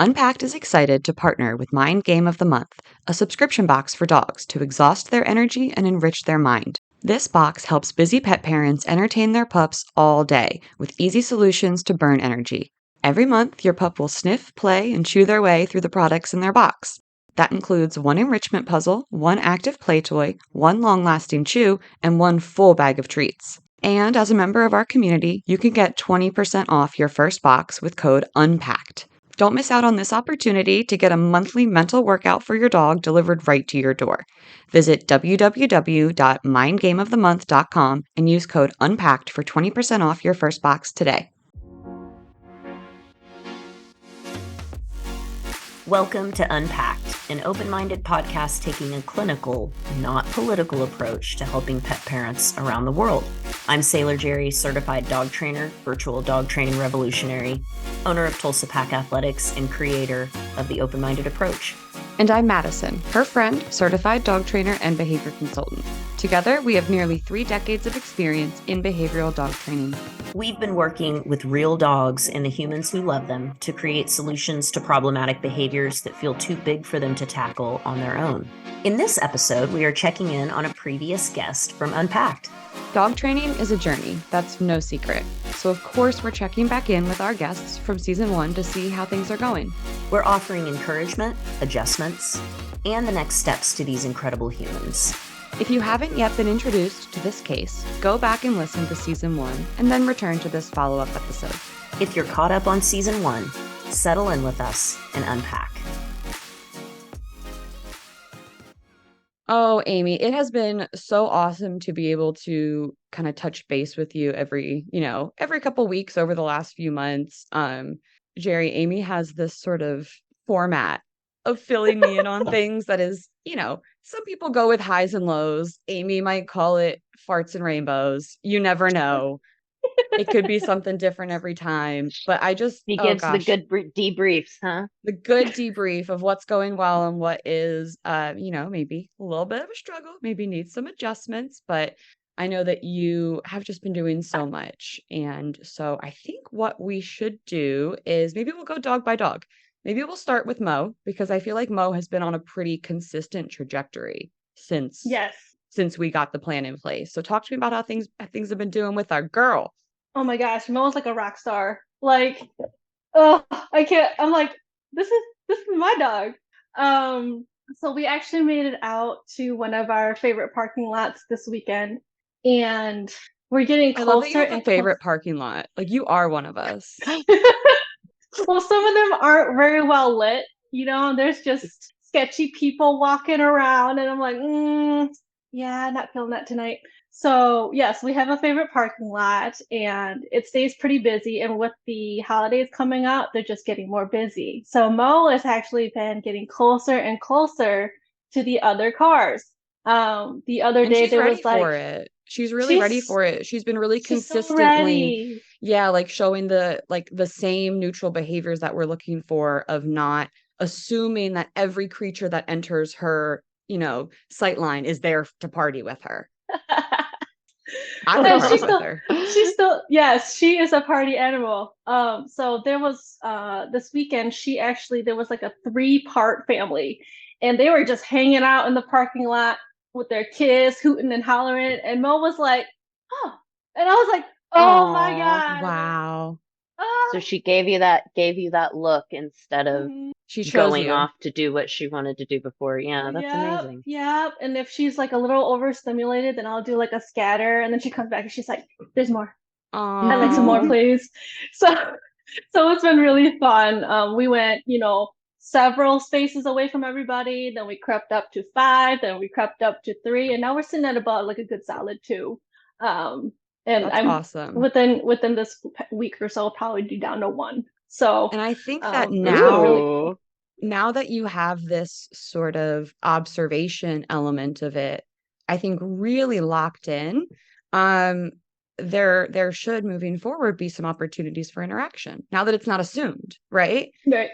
unPACKed is excited to partner with Mind Game of the Month, a subscription box for dogs to exhaust their energy and enrich their mind. This box helps busy pet parents entertain their pups all day with easy solutions to burn energy. Every month, your pup will sniff, play, and chew their way through the products in their box. That includes one enrichment puzzle, one active play toy, one long-lasting chew, and one full bag of treats. And as a member of our community, you can get 20% off your first box with code unPACKed. Don't miss out on this opportunity to get a monthly mental workout for your dog delivered right to your door. Visit www.mindgameofthemonth.com and use code unPACKed for 20% off your first box today. Welcome to unPACKed, an open-minded podcast taking a clinical, not political approach to helping pet parents around the world. I'm Sailor Jerri, certified dog trainer, virtual dog training revolutionary, owner of Tulsa Pack Athletics, and creator of the open-minded approach. And I'm Mattison, her friend, certified dog trainer and behavior consultant. Together, we have nearly 3 decades of experience in behavioral dog training. We've been working with real dogs and the humans who love them to create solutions to problematic behaviors that feel too big for them to tackle on their own. In this episode, we are checking in on a previous guest from unPACKed. Dog training is a journey, that's no secret. So of course we're checking back in with our guests from season 1 to see how things are going. We're offering encouragement, adjustments, and the next steps to these incredible humans. If you haven't yet been introduced to this case, go back and listen to season 1 and then return to this follow-up episode. If you're caught up on season 1, settle in with us and unpack. Oh, Amy, it has been so awesome to be able to kind of touch base with you every couple weeks over the last few months. Jerri, Amy has this sort of format of filling me in on things that is, some people go with highs and lows. Amy might call it farts and rainbows. You never know. It could be something different every time, but He gives the good debriefs, huh? The good debrief of what's going well and what is, maybe a little bit of a struggle, maybe needs some adjustments, but I know that you have just been doing so much. And so I think what we should do is maybe we'll go dog by dog. Maybe we'll start with Mo, because I feel like Mo has been on a pretty consistent trajectory since we got the plan in place. So talk to me about how things have been doing with our girl. Oh my gosh, Mo's like a rock star. Like, oh, I can't. I'm like, this is my dog. So we actually made it out to one of our favorite parking lots this weekend, and we're getting closer. I love that you have a favorite parking lot. Like, you are one of us. Well, some of them aren't very well lit. There's just sketchy people walking around, and I'm like, yeah, not feeling that tonight. So yes, we have a favorite parking lot, and it stays pretty busy. And with the holidays coming up, they're just getting more busy. So Mo has actually been getting closer and closer to the other cars. The other day there was like, for it. She's really ready for it. She's been really consistently, showing the same neutral behaviors that we're looking for, of not assuming that every creature that enters her, sight line is there to party with her. I would party with her. She's still, yes, she is a party animal. So there was this weekend, there was like a 3-part family, and they were just hanging out in the parking lot with their kids, hooting and hollering. And Mo was like, oh, and I was like, oh my God. Wow. So she gave you that look instead of she going off to do what she wanted to do before. Yeah, that's amazing. Yep. And if she's like a little overstimulated, then I'll do like a scatter, and then she comes back and she's like, there's more. I'd like some more, please. So it's been really fun. We went, several spaces away from everybody. Then we crept up to 5. Then we crept up to 3, and now we're sitting at about like a good solid 2. And that's I'm awesome. Within this week or so, I'll probably be down to 1. So, and I think that now that you have this sort of observation element of it, I think really locked in, there should, moving forward, be some opportunities for interaction now that it's not assumed, right?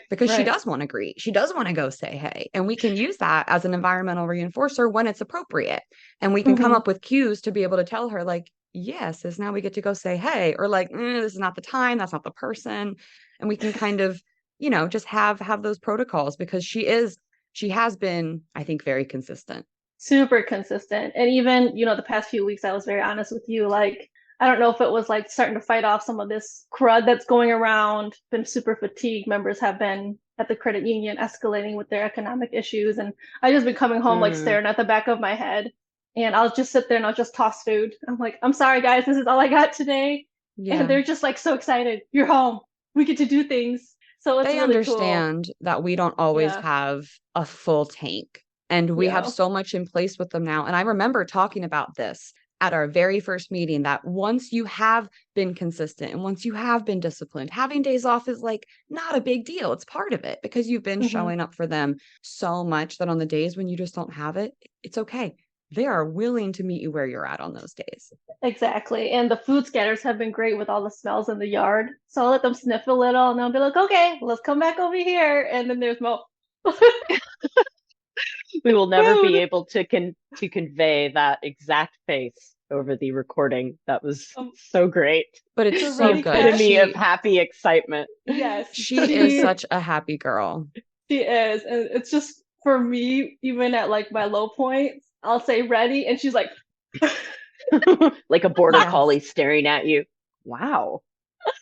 Because she does want to greet, she does want to go say hey, and we can use that as an environmental reinforcer when it's appropriate, and we can come up with cues to be able to tell her, like, yes, is now we get to go say hey, or like, this is not the time, that's not the person, and we can kind of just have those protocols, because she has been, I think, very consistent. Super consistent. And even, the past few weeks, I was very honest with you. Like, I don't know if it was like starting to fight off some of this crud that's going around, been super fatigued. Members have been at the credit union escalating with their economic issues. And I just been coming home like staring at the back of my head. And I'll just sit there and I'll just toss food. I'm like, I'm sorry, guys, this is all I got today. Yeah. And they're just like so excited. You're home. We get to do things. So it's They really understand that we don't always have a full tank, and we have so much in place with them now. And I remember talking about this at our very first meeting, that once you have been consistent and once you have been disciplined, having days off is like not a big deal. It's part of it, because you've been showing up for them so much that on the days when you just don't have it, it's okay. They are willing to meet you where you're at on those days. Exactly. And the food scatters have been great with all the smells in the yard. So I'll let them sniff a little and they'll be like, okay, let's come back over here. And then there's Mo. We will never be able to convey that exact face over the recording. That was so great. But it's so the good. epitome of happy excitement. Yes. She is such a happy girl. She is. And it's just, for me, even at like my low points, I'll say ready. And she's like, like a border collie staring at you. Wow.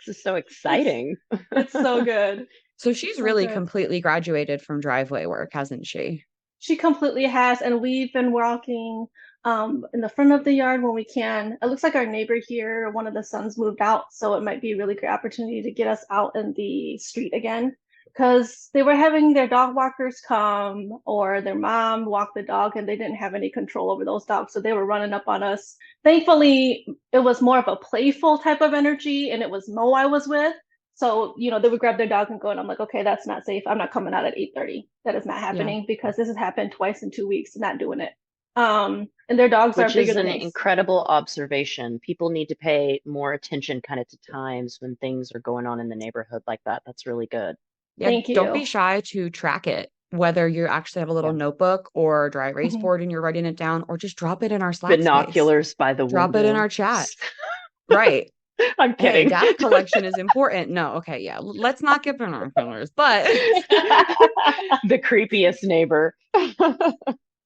This is so exciting. It's so good. So she's really completely graduated from driveway work, hasn't she? She completely has. And we've been walking in the front of the yard when we can. It looks like our neighbor here, one of the sons moved out. So it might be a really great opportunity to get us out in the street again. Because they were having their dog walkers come, or their mom walk the dog, and they didn't have any control over those dogs. So they were running up on us. Thankfully, it was more of a playful type of energy, and it was Mo I was with. So, they would grab their dog and go, and I'm like, okay, that's not safe. I'm not coming out at 8:30. That is not happening, because this has happened twice in 2 weeks, not doing it. And their dogs are bigger than Which is an incredible observation. People need to pay more attention kind of to times when things are going on in the neighborhood like that. That's really good. Yeah, Thank you. Don't be shy to track it, whether you actually have a little notebook or dry erase board and you're writing it down, or just drop it in our Slack Binoculars space. by the Drop window. it in our chat. Right. I'm kidding. Hey, data collection is important. No, okay, yeah. Let's not get binoculars, but the creepiest neighbor.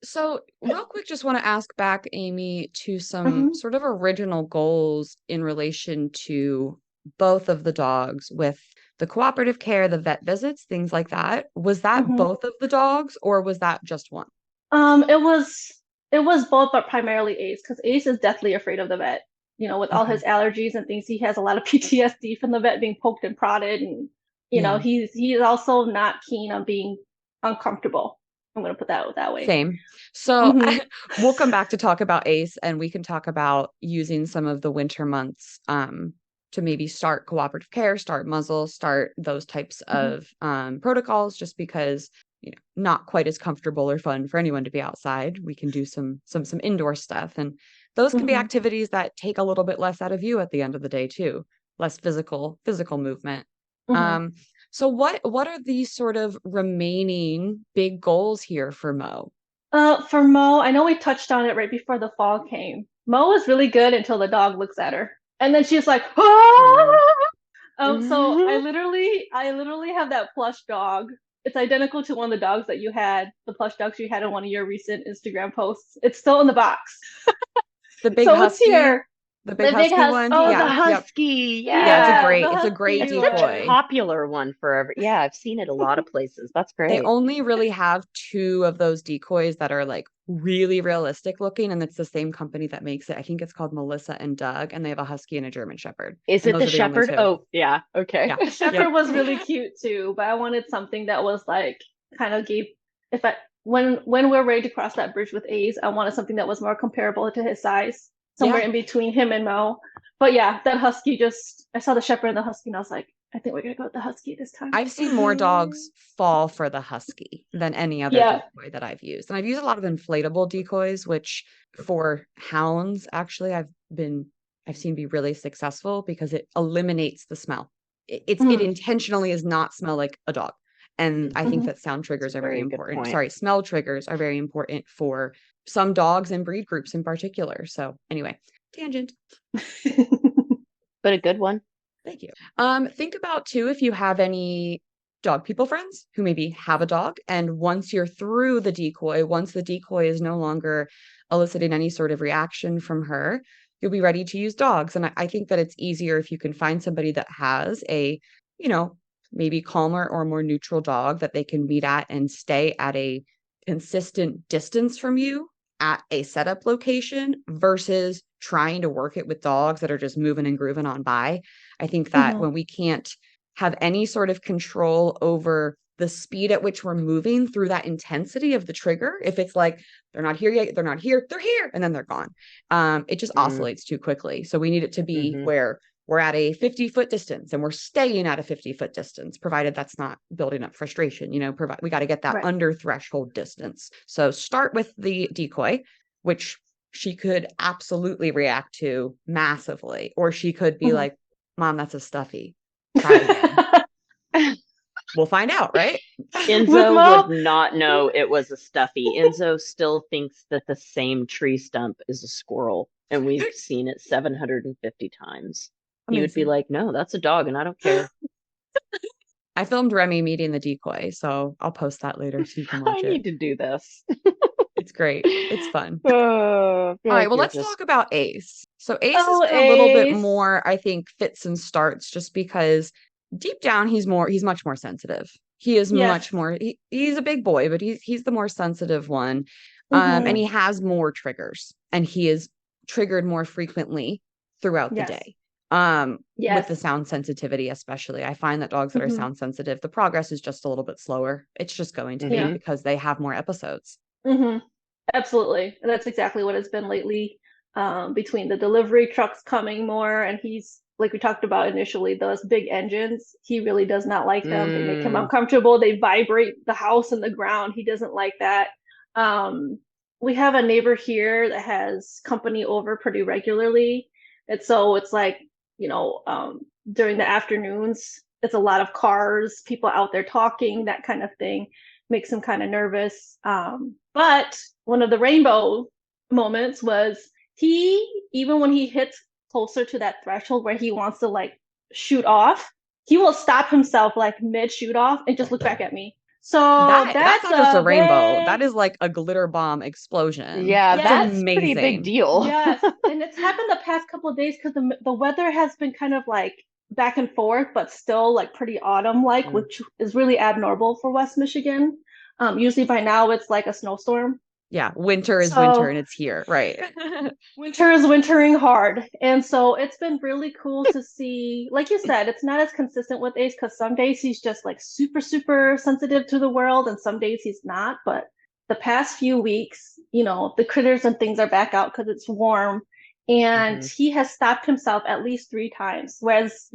So real quick, just want to ask back, Amy, to some sort of original goals in relation to both of the dogs, with the cooperative care, the vet visits, things like that. Was that both of the dogs, or was that just one? It was both, but primarily Ace, because Ace is deathly afraid of the vet. With all his allergies and things, he has a lot of PTSD from the vet being poked and prodded, and he's also not keen on being uncomfortable. I'm going to put that that way. Same. So we'll come back to talk about Ace, and we can talk about using some of the winter months to maybe start cooperative care, start muzzle, start those types of protocols, just because not quite as comfortable or fun for anyone to be outside. We can do some indoor stuff, and those can be activities that take a little bit less out of you at the end of the day too, less physical movement. So what are these sort of remaining big goals here for Mo? For Mo, I know we touched on it right before the fall came. Mo is really good until the dog looks at her, and then she's like, ah! So I literally have that plush dog. It's identical to one of the dogs that you had, the plush dogs you had in one of your recent Instagram posts. It's still in the box. The big husky. It's here. The big husky one. Oh, the husky. Yeah, it's a great It's decoy. such a popular one forever. Yeah, I've seen it a lot of places. That's great. They only really have 2 of those decoys that are like really realistic looking, and it's the same company that makes it. I think it's called Melissa and Doug, and they have a husky and a German shepherd. Is it the shepherd? Oh, yeah. Okay. Yeah. The shepherd was really cute too, but I wanted something that was like kind of when we're ready to cross that bridge with Ace, I wanted something that was more comparable to his size, somewhere in between him and Mo. But yeah, that husky I saw the shepherd and the husky, and I was like, I think we're gonna go with the husky this time. I've seen more dogs fall for the husky than any other decoy that I've used. And I've used a lot of inflatable decoys, which for hounds, actually, I've seen be really successful, because it eliminates the smell. It intentionally does not smell like a dog. And I think that sound triggers are very important. Sorry, smell triggers are very important for some dogs and breed groups in particular. So anyway, tangent. But a good one. Thank you. Think about too, if you have any dog people friends who maybe have a dog. And once you're through the decoy, once the decoy is no longer eliciting any sort of reaction from her, you'll be ready to use dogs. And I think that it's easier if you can find somebody that has a, maybe calmer or more neutral dog that they can meet at and stay at a consistent distance from you at a setup location versus trying to work it with dogs that are just moving and grooving on by. I think that when we can't have any sort of control over the speed at which we're moving through that intensity of the trigger, if it's like they're not here yet, they're not here, they're here, and then they're gone, it just oscillates too quickly. So we need it to be where we're at a 50-foot distance and we're staying at a 50-foot distance, provided that's not building up frustration. We got to get that under threshold distance. So start with the decoy, which she could absolutely react to massively, or she could be like, Mom, that's a stuffy. Try again. We'll find out, right? Enzo would not know it was a stuffy. Enzo still thinks that the same tree stump is a squirrel, and we've seen it 750 times. He would be like, no, that's a dog, and I don't care. I filmed Remy meeting the decoy, so I'll post that later so you can watch it. I need to do this. It's great. It's fun. All right, well, let's talk about Ace. So Ace has been a little bit more, I think, fits and starts, just because deep down he's much more sensitive. He is much more, he's a big boy, but he's the more sensitive one. And he has more triggers, and he is triggered more frequently throughout the day. With the sound sensitivity, especially. I find that dogs that are sound sensitive, the progress is just a little bit slower. It's just going to be because they have more episodes. Absolutely. And that's exactly what it's been lately, between the delivery trucks coming more, and he's, like we talked about initially, those big engines, he really does not like them. They make him uncomfortable. They vibrate the house and the ground. He doesn't like that. We have a neighbor here that has company over pretty regularly. And so it's like, during the afternoons, it's a lot of cars, people out there talking, that kind of thing makes him kind of nervous. But one of the rainbow moments was even when he hits closer to that threshold where he wants to like shoot off, he will stop himself like mid shoot off and just look back at me. So that's not just a rainbow. That is like a glitter bomb explosion. Yeah, that's amazing. Pretty big deal. Yes, and it's happened the past couple of days because the weather has been kind of like back and forth, but still like pretty autumn-like, which is really abnormal for West Michigan. Usually by now it's like a snowstorm. Yeah, winter is winter and it's here, right? Winter is wintering hard. And so it's been really cool to see, like you said, it's not as consistent with Ace because some days he's just like super, super sensitive to the world and some days he's not. But the past few weeks, the critters and things are back out because it's warm. And he has stopped himself at least 3 times. Whereas,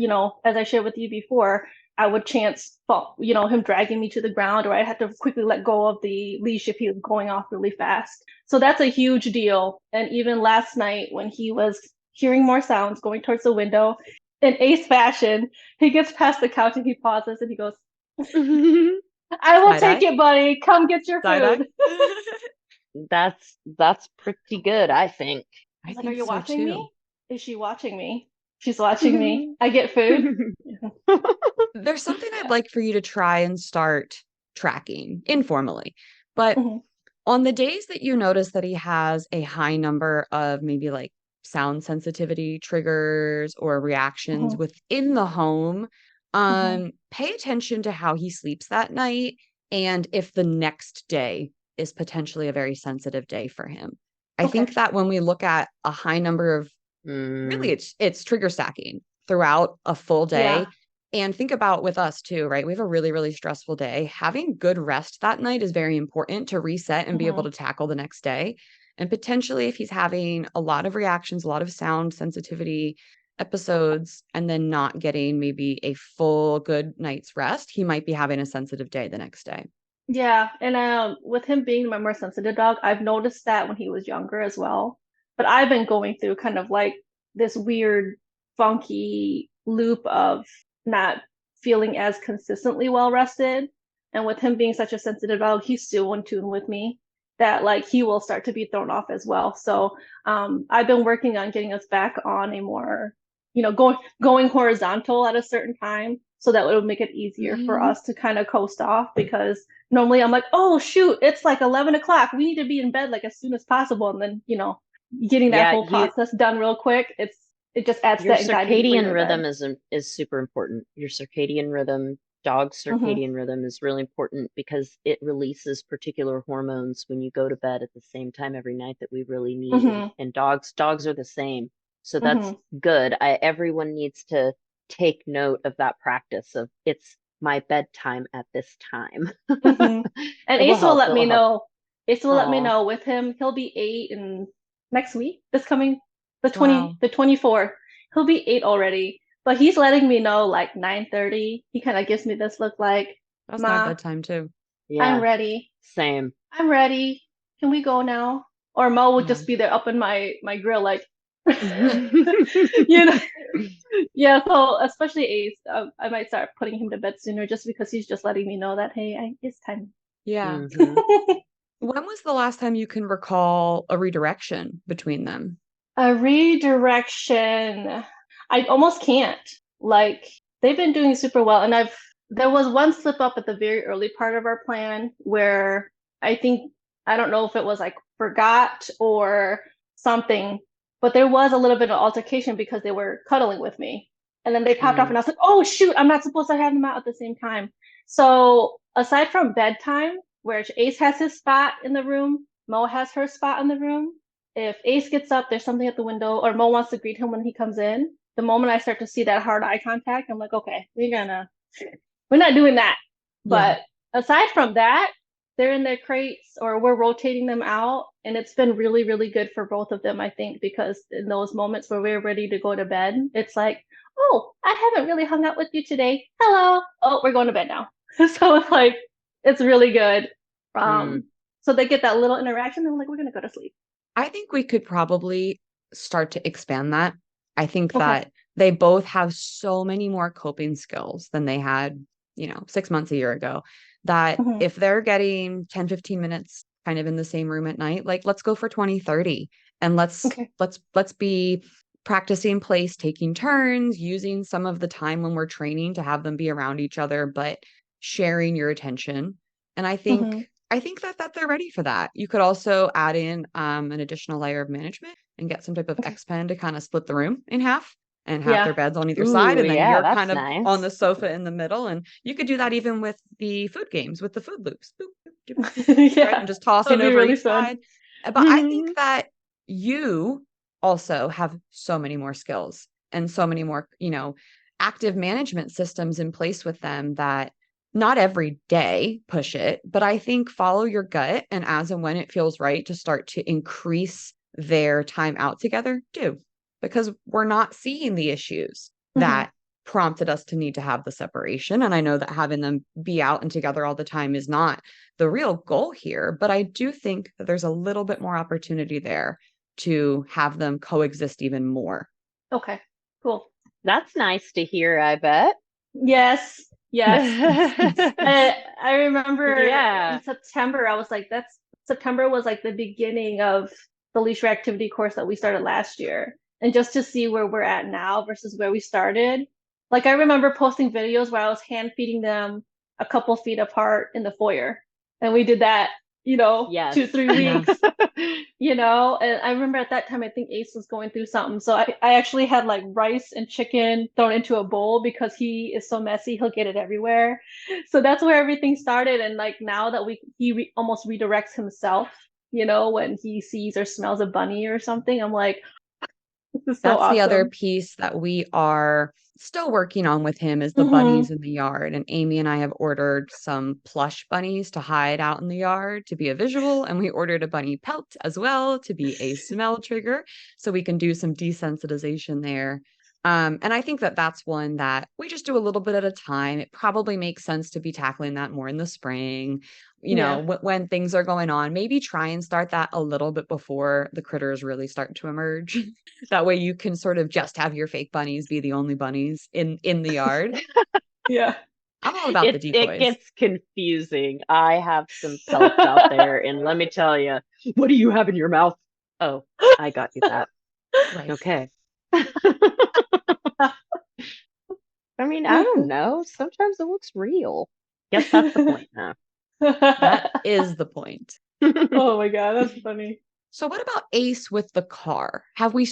as I shared with you before, I would chance, him dragging me to the ground, or I had to quickly let go of the leash if he was going off really fast. So that's a huge deal. And even last night when he was hearing more sounds going towards the window, in Ace fashion, he gets past the couch and he pauses and he goes, I will take it, buddy. Come get your food. That's pretty good, I think. I think, are you watching me? Is she watching me? She's watching me. I get food. There's something I'd like for you to try and start tracking informally. But on the days that you notice that he has a high number of maybe like sound sensitivity triggers or reactions within the home, pay attention to how he sleeps that night and if the next day is potentially a very sensitive day for him. I think that when we look at a high number of really it's trigger stacking throughout a full day. And think about with us too, right? We have a really, really stressful day. Having good rest that night is very important to reset and be able to tackle the next day. And potentially if he's having a lot of reactions, a lot of sound sensitivity episodes, and then not getting maybe a full good night's rest, he might be having a sensitive day the next day. Yeah. And with him being my more sensitive dog, I've noticed that when he was younger as well. But I've been going through kind of like this weird, funky loop of not feeling as consistently well rested. And with him being such a sensitive dog, he's still in tune with me that like he will start to be thrown off as well. So I've been working on getting us back on a more, going horizontal at a certain time so that would make it easier for us to kind of coast off, because normally I'm like, oh shoot, it's like 11 o'clock. We need to be in bed like as soon as possible. And then, getting that whole process done real quick, it just adds your that anxiety before circadian you're in bed. rhythm is super important. Your circadian rhythm, dog's circadian rhythm is really important because it releases particular hormones when you go to bed at the same time every night that we really need. And dogs are the same. So that's good. Everyone needs to take note of that practice of it's my bedtime at this time. And Ace will let me know. Ace will let me Aw. know with him. He'll be 8 in next week. This coming the Wow. 24th. He'll be 8 already. But he's letting me know like 9:30. He kind of gives me this look like, That's Ma, my bedtime too. Yeah, I'm ready. same. I'm ready. Can we go now? Or Mo would just be there up in my grill like, you know. Yeah, so especially Ace, I might start putting him to bed sooner just because he's just letting me know that, hey, it's time. Yeah. Mhm. When was the last time you can recall a redirection between them? A redirection. I almost can't. Like, they've been doing super well. And there was one slip up at the very early part of our plan where I don't know if it was like forgot or something, but there was a little bit of altercation because they were cuddling with me. And then they popped off and I was like, oh shoot, I'm not supposed to have them out at the same time. So aside from bedtime, where Ace has his spot in the room, Mo has her spot in the room. If Ace gets up, there's something at the window, or Mo wants to greet him when he comes in. The moment I start to see that hard eye contact, I'm like, okay, we're not doing that. But aside from that, they're in their crates or we're rotating them out. And it's been really, really good for both of them, I think, because in those moments where we're ready to go to bed, it's like, oh, I haven't really hung out with you today. Hello. Oh, we're going to bed now. So it's like, it's really good. So they get that little interaction. And I'm like, we're going to go to sleep. I think we could probably start to expand that. I think that they both have so many more coping skills than they had, 6 months, a year ago, that if they're getting 10, 15 minutes kind of in the same room at night, like let's go for 20, 30 and let's be practicing place, taking turns, using some of the time when we're training to have them be around each other, but sharing your attention. And I think that they're ready for that. You could also add in an additional layer of management and get some type of X-Pen to kind of split the room in half and have their beds on either side. And then you're kind of on the sofa in the middle. And you could do that even with the food games, with the food loops. Boop, boop, boop, boop, right? And just tossing over each side. But I think that you also have so many more skills and so many more, active management systems in place with them that not every day push it, but I think follow your gut and as and when it feels right to start to increase their time out together, do. Because we're not seeing the issues that prompted us to need to have the separation. And I know that having them be out and together all the time is not the real goal here, but I do think that there's a little bit more opportunity there to have them coexist even more. Okay, cool. That's nice to hear, I bet. Yes. I remember in September, I was like, September was like the beginning of the leash reactivity course that we started last year. And just to see where we're at now versus where we started. Like I remember posting videos where I was hand feeding them a couple feet apart in the foyer. And we did that, 2-3 weeks. And I remember at that time, I think Ace was going through something. So I actually had like rice and chicken thrown into a bowl because he is so messy, he'll get it everywhere. So that's where everything started. And like now that he almost redirects himself, when he sees or smells a bunny or something, I'm like, this is so That's awesome. The other piece that we are still working on with him is the bunnies in the yard. And Amy and I have ordered some plush bunnies to hide out in the yard to be a visual. And we ordered a bunny pelt as well to be a smell trigger. So we can do some desensitization there. And I think that that's one that we just do a little bit at a time. It probably makes sense to be tackling that more in the spring, when things are going on. Maybe try and start that a little bit before the critters really start to emerge. That way you can sort of just have your fake bunnies be the only bunnies in the yard. Yeah. I'm all about the decoys. It gets confusing. I have some pelts out there, and let me tell you, what do you have in your mouth? Oh, I got you that. Right. Okay. I mean, I don't know. Sometimes it looks real. Guess that's the point now. That is the point. Oh my God, that's funny. So what about Ace with the car? Have we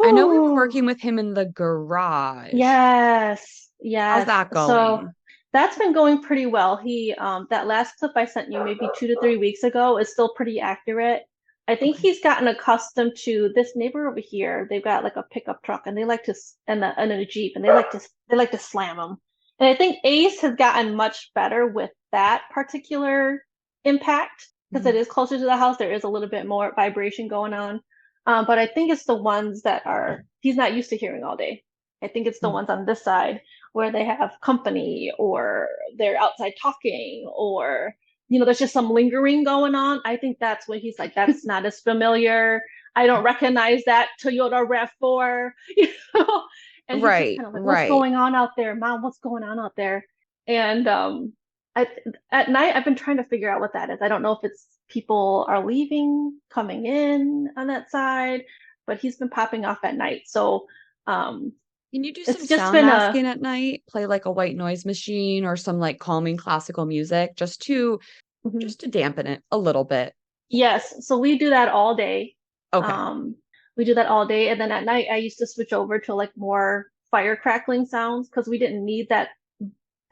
I know we were working with him in the garage. Yes, How's yes. that So going? that's been going pretty well. He that last clip I sent you maybe 2 to 3 weeks ago is still pretty accurate. I think Okay. he's gotten accustomed to this neighbor over here. They've got like a pickup truck and they like to and a Jeep and they like to slam them. And I think Ace has gotten much better with that particular impact because it is closer to the house. There is a little bit more vibration going on. But I think it's the ones that are he's not used to hearing all day. I think it's the Mm. ones on this side where they have company or they're outside talking or there's just some lingering going on. I think that's when he's like, that's not as familiar. I don't recognize that Toyota RAV4, you know. And he's just Right, kind of like, what's right. going on out there, Mom? What's going on out there? And I, at night, I've been trying to figure out what that is. I don't know if it's people are leaving, coming in on that side, but he's been popping off at night. So Can you do some it's just sound been a masking at night? Play like a white noise machine or some like calming classical music Mhm. just to dampen it a little bit. Yes, so we do that all day. Okay. Um, we do that all day, and then at night I used to switch over to like more fire crackling sounds because we didn't need that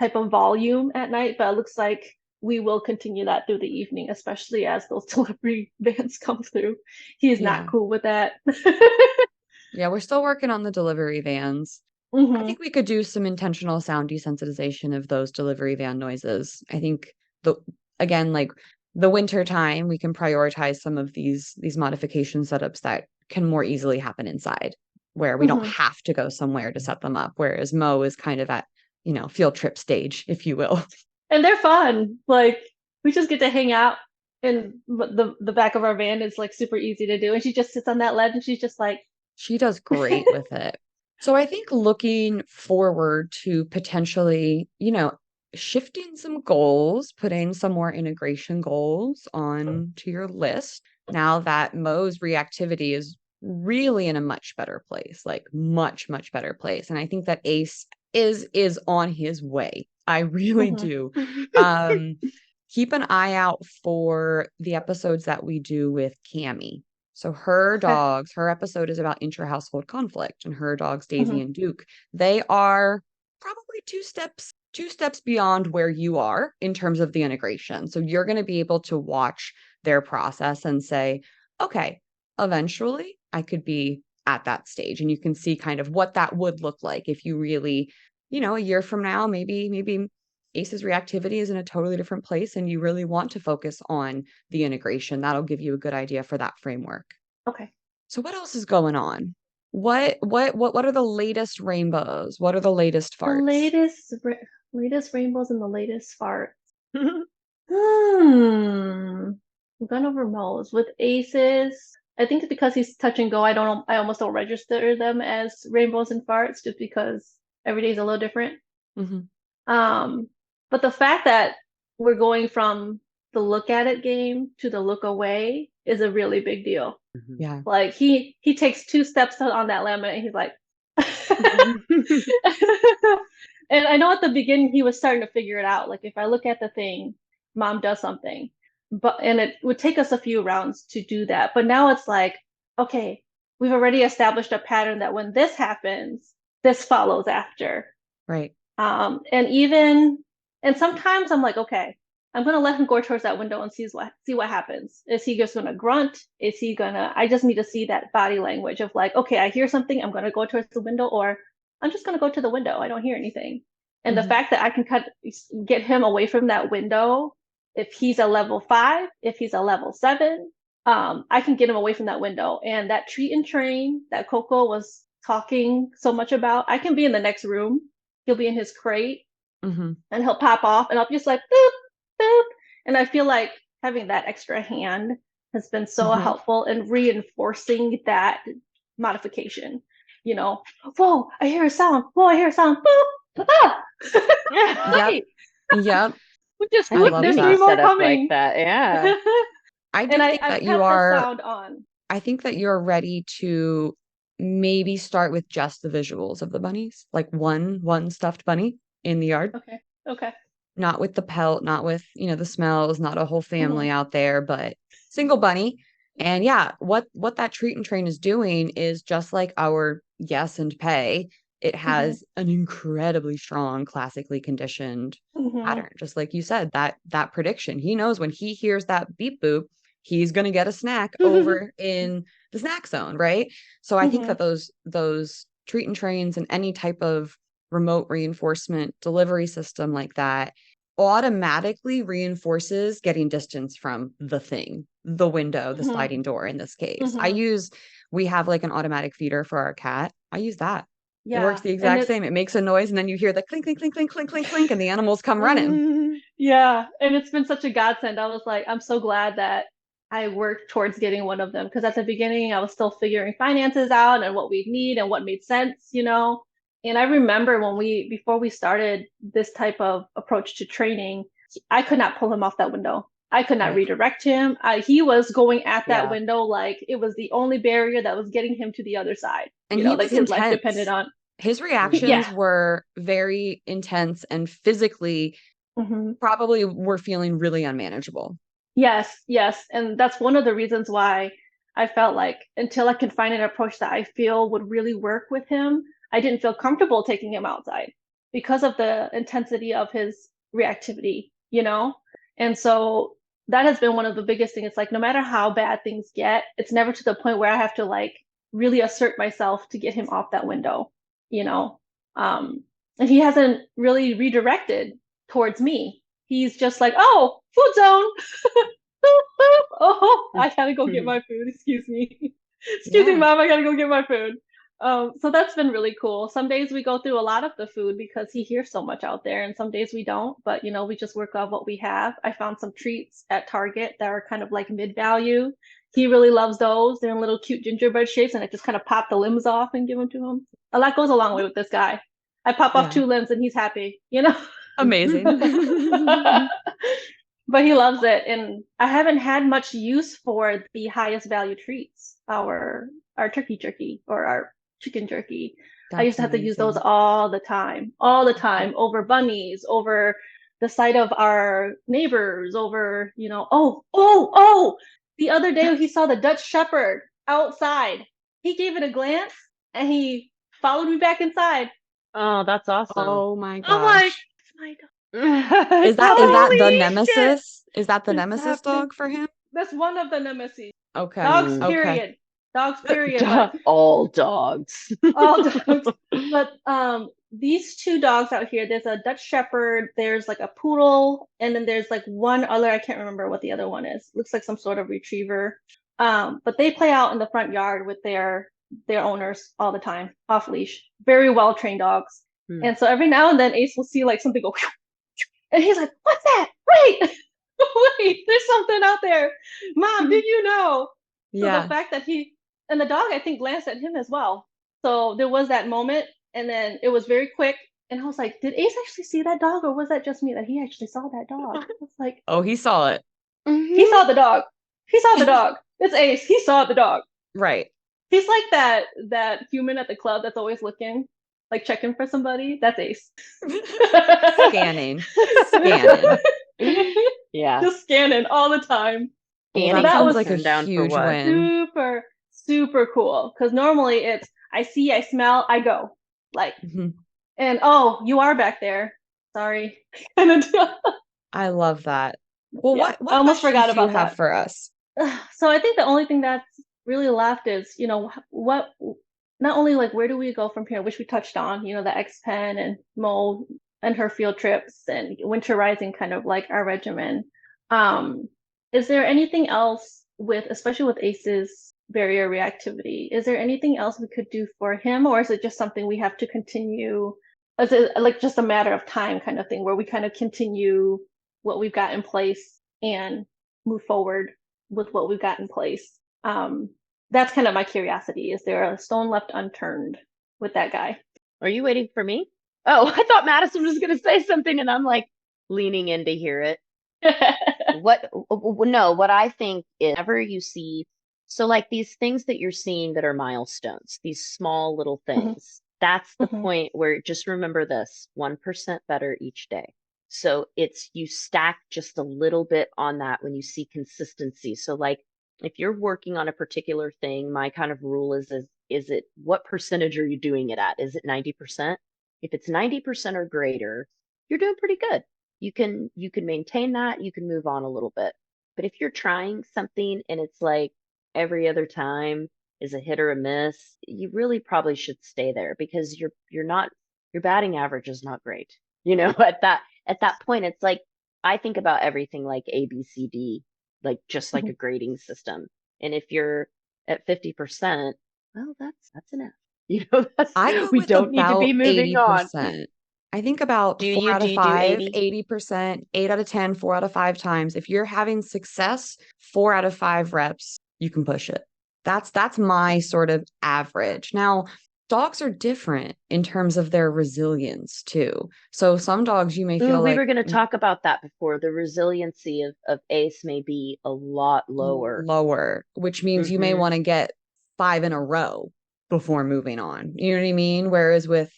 type of volume at night, but it looks like we will continue that through the evening, especially as those delivery vans come through. He's not Yeah. cool with that. Yeah, we're still working on the delivery vans. I Hmm. think we could do some intentional sound desensitization of those delivery van noises. I think the again, like the winter time, we can prioritize some of these modification setups that can more easily happen inside, where we don't Hmm. have to go somewhere to set them up. Whereas Mo is kind of at, field trip stage, if you will. And they're fun. Like we just get to hang out in the back of our van is like super easy to do. And she just sits on that ledge and she's just like, She does great with it. So I think looking forward to potentially, shifting some goals, putting some more integration goals on to your list now that Mo's reactivity is really in a much better place, like much, much better place. And I think that Ace is on his way. I really mhm. do. Um, keep an eye out for the episodes that we do with Cammy. So Okay. her episode is about intra-household conflict, and her dogs, Daisy Mhm. and Duke, they are probably two steps beyond where you are in terms of the integration. So you're going to be able to watch their process and say, okay, eventually I could be at that stage. And you can see kind of what that would look like if you really, a year from now, maybe Ace's reactivity is in a totally different place and you really want to focus on the integration. That'll give you a good idea for that framework. Okay. So what else is going on? What are the latest rainbows? What are the latest The farts? latest rainbows and the latest farts. Hmm. We've gone over moles with aces. I think it's because he's touch and go. I almost don't register them as rainbows and farts just because every day is a little different. Hmm. Um, but the fact that we're going from the look at it game to the look away is a really big deal. Yeah. Like he takes 2 steps on that laminate and he's like and I know at the beginning he was starting to figure it out. Like if I look at the thing, mom does something. And it would take us a few rounds to do that. But now it's like, okay, we've already established a pattern that when this happens, this follows after. Right. And even and sometimes I'm like, okay, I'm gonna let him go towards that window and see what happens. Is he just gonna grunt? Is he gonna? I just need to see that body language of like, okay, I hear something, I'm gonna go towards the window, or I'm just gonna go to the window. I don't hear anything. And the Hmm. fact that I can get him away from that window, if he's a level 5, if he's a level 7, I can get him away from that window. And that treat and train that Coco was talking so much about, I can be in the next room. He'll be in his crate Hmm. and he'll pop off and I'll just like boop, boop. And I feel like having that extra hand has been so Hmm. helpful in reinforcing that modification. Whoa, I hear a sound. Whoa, I hear a sound. Boop. Ah! Yep. Right. Yep. Just I look, love there's Need 3 to that. more set up like coming. that. Yeah. I And do think I've that you kept the are sound on. I think that you're ready to maybe start with just the visuals of the bunnies, like one stuffed bunny in the yard. Okay. Not with the pelt, not with, the smells, not a whole family Mhm. out there, but single bunny. And yeah, what that treat and train is doing is just like our yes and pay. It Mhm. has an incredibly strong, classically conditioned Mhm. pattern. Just like you said, that prediction. He knows when he hears that beep boop, he's gonna get a snack over in the snack zone, right? So I think Mhm. that those treat and trains and any type of remote reinforcement delivery system like that automatically reinforces getting distance from the thing, the window, the Mhm. sliding door in this case. Mhm. We have like an automatic feeder for our cat. I use that. It works Yeah, the and exact it same. It makes a noise and then you hear the clink, clink, clink, clink, clink, clink, clink, and the animals come running. yeah, and it's been such a godsend. I was like, I'm so glad that I worked towards getting one of them because at the beginning I was still figuring finances out and what we'd need and what made sense, you know. And I remember before we started this type of approach to training, I could not pull him off that window. I could not Right. redirect him. He was going at that Yeah. window like it was the only barrier that was getting him to the other side. And You know, he like was his life depended intense. on. His Yeah. reactions were very intense and physically Mhm. probably were feeling really unmanageable. Yes, yes. And that's one of the reasons why I felt like until I could find an approach that I feel would really work with him, I didn't feel comfortable taking him outside because of the intensity of his reactivity, you know? And so that has been one of the biggest things. It's like no matter how bad things get, it's never to the point where I have to like really assert myself to get him off that window, you know? And he hasn't really redirected towards me. He's just like, oh, food zone. Oh, I gotta go get my food. Excuse me. Excuse me, Yeah. mom. I gotta go get my food. So that's been really cool. Some days we go through a lot of the food because he hears so much out there, and some days we don't. But you know, we just work on what we have. I found some treats at Target that are kind of like mid-value. He really loves those. They're in little cute gingerbread shapes, and I just kind of pop the limbs off and give them to him. A lot goes a long way with this guy. I pop off Yeah. 2 limbs and he's happy, you know? Amazing. But he loves it, and I haven't had much use for the highest value treats, our turkey jerky or our chicken jerky. I used That's to have to use those amazing. all the time, over bunnies, over the sight of our neighbors, over, you know, oh, the other day he saw the Dutch Shepherd outside. He gave it a glance and he followed me back inside. Oh, that's awesome. Oh my I'm like, gosh. it's my dog. Is that the Holy shit! nemesis? Is that the It's nemesis happening. dog for him? That's one of the nemesis. Okay. Dogs, Mm. Okay. period. Dogs, period. But All dogs. all dogs. But these 2 dogs out here, there's a Dutch Shepherd, there's like a poodle, and then there's like one other, I can't remember what the other one is. Looks like some sort of retriever. But they play out in the front yard with their owners all the time, off leash. Very well trained dogs. Hmm. And so every now and then Ace will see like something go, and he's like, "What's that? Wait, wait, there's something out there, Mom. Did you know?" So the Yeah. fact that and the dog, I think, glanced at him as well. So there was that moment, and then it was very quick. And I was like, did Ace actually see that dog, or was that just me that he actually saw that dog? I was like, Oh, he saw it. he saw the dog. He saw the dog. It's Ace. He saw the dog. Right. He's like that human at the club that's always looking, like checking for somebody. That's Ace. Scanning. Scanning. Yeah. Just scanning all the time. Well, Scanning that that sounds was like a turned down for huge what? win. super, super cool. Because normally it's I see, I smell, I go. Like, Mhm. and oh, you are back there. Sorry. And I love that. Well, yeah, what I almost questions forgot do you about have that. for us? So I think the only thing that's really left is, you know, what not only like where do we go from here, which we touched on, you know, the X Pen and Mo and her field trips and Winter Rising kind of like our regimen. Is there anything else with, especially with Ace's barrier reactivity, is there anything else we could do for him, or is it just something we have to continue? Is it like just a matter of time kind of thing where we kind of continue what we've got in place and move forward with what we've got in place? That's kind of my curiosity. Is there a stone left unturned with that guy? Are you waiting for me? Oh, I thought Madison was going to say something, and I'm like leaning in to hear it. No, what I think is whenever you see So like these things that you're seeing that are milestones, these small little Mhm. things, that's the Mhm. point where just remember this, 1% better each day. So it's you stack just a little bit on that when you see consistency. So like if you're working on a particular thing, my kind of rule is it what percentage are you doing it at? Is it 90%? If it's 90% or greater, you're doing pretty good. You can maintain that, you can move on a little bit. But if you're trying something and it's like every other time is a hit or a miss, you really probably should stay there because you're not your batting average is not great. You know, at that point it's like I think about everything like A, B, C, D, like just like a Mhm. grading system. And if you're at 50%, well, that's enough. You know, I go we with don't need to about be moving on. 80%. I think about Do 4 you out do of you do 5, 80? 80%, 8 out of 10, 4 out of 5 times. If you're having success, 4 out of 5 reps, you can push it. That's my sort of average. Now, dogs are different in terms of their resilience too. So some dogs you may Ooh, feel we like were going to talk about that before. The resiliency of ACE may be a lot lower. lower, which means you may Mm-hmm. want to get 5 in a row before moving on. You know what I mean? Whereas with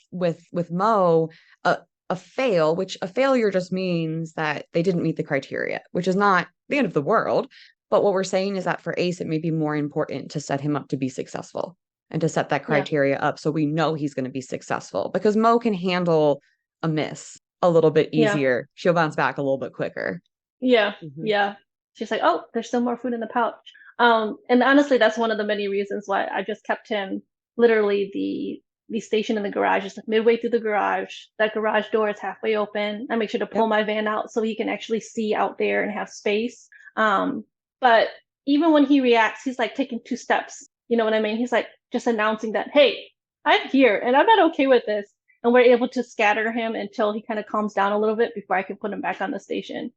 Mo, a fail, which a failure just means that they didn't meet the criteria, which is not the end of the world. But what we're saying is that for Ace, it may be more important to set him up to be successful and to set that Yeah. criteria up so we know he's going to be successful because Mo can handle a miss a little bit Yeah. easier. She'll bounce back a little bit quicker. Yeah. Mm-hmm. Yeah. She's like, oh, there's still more food in the pouch. And honestly, that's one of the many reasons why I just kept him literally the station in the garage is like midway through the garage. That garage door is halfway open. I make sure to pull Yep. my van out so he can actually see out there and have space. But even when he reacts, he's like taking 2 steps. You know what I mean? He's like just announcing that, hey, I'm here and I'm not okay with this. And we're able to scatter him until he kind of calms down a little bit before I can put him back on the station.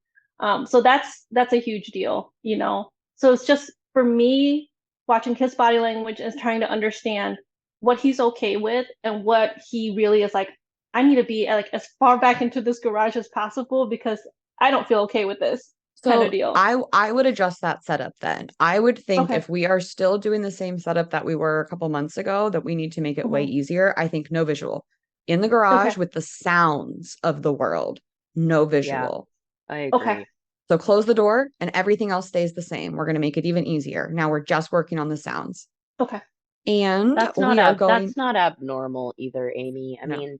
So that's a huge deal, you know. So it's just for me watching his body language and trying to understand what he's okay with and what he really is like. I need to be like as far back into this garage as possible because I don't feel okay with this kind of So deal. I would adjust that setup then. I would think Okay. if we are still doing the same setup that we were a couple months ago, that we need to make it way Mhm. easier. I think no visual. In the garage Okay. with the sounds of the world, no Yeah, visual. I Okay. agree. So close the door and everything else stays the same. We're going to make it even easier. Now we're just working on the sounds. Okay. And That's we are going, that's not abnormal either, Amy. I no. mean,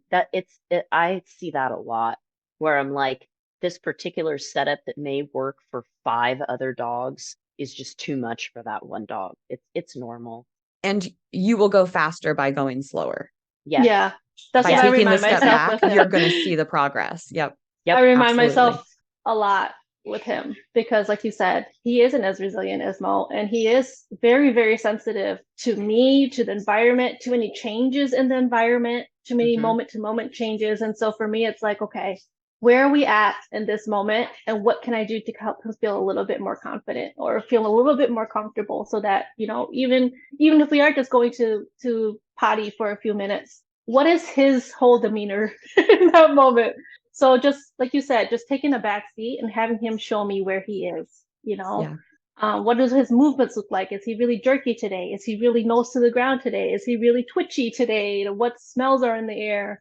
I see that a lot where I'm like, this particular setup that may work for 5 other dogs is just too much for that one dog. It's normal. And you will go faster by going slower. Yes. Yeah. That's By what I taking the remind step myself back, with you're him. going to see the progress. Yep. Yep. I remind Absolutely. myself a lot with him because, like you said, he isn't as resilient as Mo, and he is very, very sensitive to me, to the environment, to any changes in the environment, to many Mhm. moment-to-moment changes. And so for me, it's like, okay, where are we at in this moment, and what can I do to help him feel a little bit more confident or feel a little bit more comfortable, so that even if we are just going to potty for a few minutes, what is his whole demeanor in that moment? So just like you said, just taking a back seat and having him show me where he is, Yeah. what does his movements look like? Is he really jerky today? Is he really nose to the ground today? Is he really twitchy today? What smells are in the air?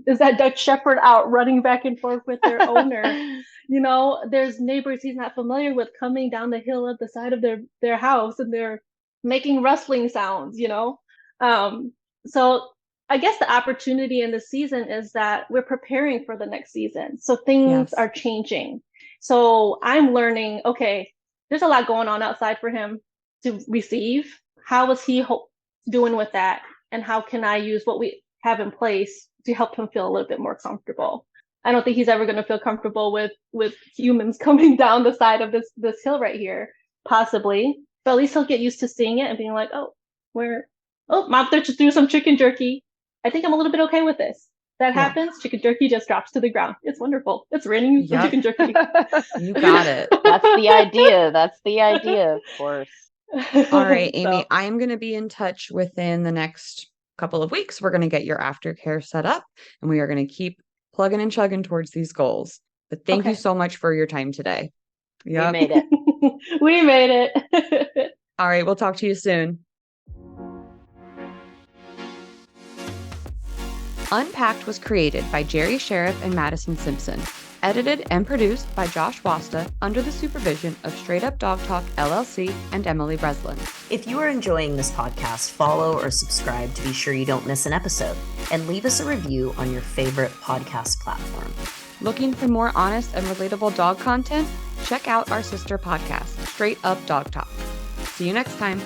Is that Dutch Shepherd out running back and forth with their owner? There's neighbors he's not familiar with coming down the hill at the side of their house, and they're making rustling sounds, so I guess the opportunity in the season is that we're preparing for the next season. So things Yes. are changing. So I'm learning, okay, there's a lot going on outside for him to receive. How is he doing with that? And how can I use what we have in place to help him feel a little bit more comfortable? I don't think he's ever going to feel comfortable with humans coming down the side of this hill right here, possibly. But at least he'll get used to seeing it and being like, Mom just threw some chicken jerky. I think I'm a little bit okay with this. That Yeah. happens, chicken jerky just drops to the ground. It's wonderful. It's raining Yep. chicken jerky. You got it. That's the idea. That's the idea, of course. All right, Amy, So, I'm going to be in touch within the next couple of weeks. We're going to get your aftercare set up and we are going to keep plugging and chugging towards these goals. But thank you okay. so much for your time today. We Yep. made it. We made it. All right, we'll talk to you soon. Unpacked was created by Jerri Sheriff and Mattison Simpson, edited and produced by Josh Wasta under the supervision of Straight Up Dog Talk LLC and Emily Breslin. If you are enjoying this podcast, follow or subscribe to be sure you don't miss an episode, and leave us a review on your favorite podcast platform. Looking for more honest and relatable dog content? Check out our sister podcast, Straight Up Dog Talk. See you next time.